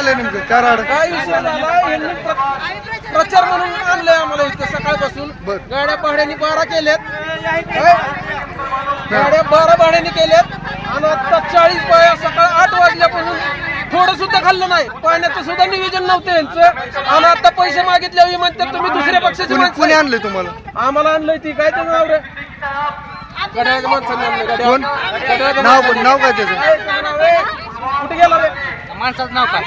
झालं नेमकं कराड काय विषय झाला यांनी प्रचार म्हणून आणलंय आम्हाला इथं सकाळपासून गाड्या भाड्याने 12 केल्यात गाड्या 12 भाड्याने केल्यात आणि आता 40 बाया सकाळ 8 वाजल्यापासून थोडं सुद्धा खाल्लं नाही पाण्याचं सुद्धा नियोजन नव्हतं यांचं आणि आता पैसे मागितल्यावर म्हणतात तुम्ही दुसऱ्या पक्षाचे माणसं कोणी आणलंय तुम्हाला आम्हाला आणलंय ती काय त्याचं नाव रे गड्याच्या माणसाने आणलं कोण नाव काय त्याचं कुठे गेला रे माणसाचं नाव काय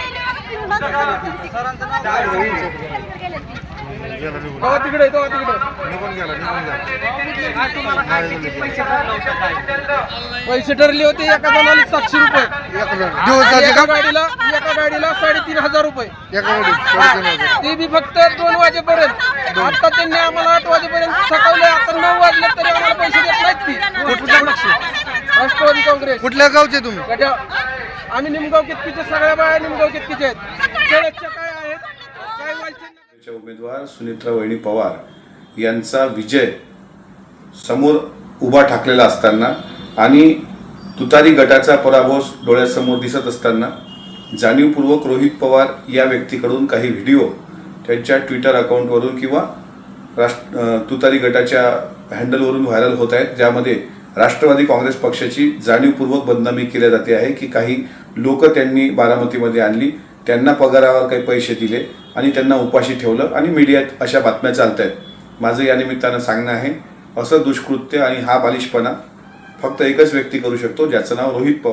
तेव्हा तिकडे पैसे ठरले होते एका जणाला 700 रुपये दिवसाचे एका गाडीला 3,500 रुपये ते बी फक्त 2 वाजेपर्यंत आता त्यांनी आम्हाला 8 वाजेपर्यंत थकवले आता 9 वाजले तरी आम्हाला पैसे देत नाहीत ती कुठल्या पक्ष राष्ट्रवादी काँग्रेस कुठल्या गावचे तुम्ही आम्ही निमगाव कितकीचे सगळ्या बाया निमगाव कितकीचे आहेत खेळच्या काय आहेत काय वालचे उमेदवार सुनेत्रा वहिनी पवार यांचा विजय समोर उभा ठाकलेला असताना आणि तुतारी गटाचा पराभव डोळ्यासमोर दिसत असताना जाणीवपूर्वक रोहित पवार या व्यक्तीकडून काही व्हिडिओ त्यांच्या ट्विटर अकाउंटवरून किंवा तुतारी गटाच्या हँडलवरून व्हायरल होत आहेत, ज्यामध्ये राष्ट्रवादी काँग्रेस पक्षाची जाणीवपूर्वक बदनामी केली जाते आहे की काही लोक त्यांनी बारामतीमध्ये आणली, त्यांना पगारावर काही पैसे दिले आणि त्यांना उपाशी ठेवलं आणि मीडियात अशा बातम्या चालत आहेत. माझं या निमित्तानं सांगणं आहे, असं दुष्कृत्य आणि हा बालिशपणा फक्त एकच व्यक्ती करू शकतो, ज्याचं नाव रोहित पवार.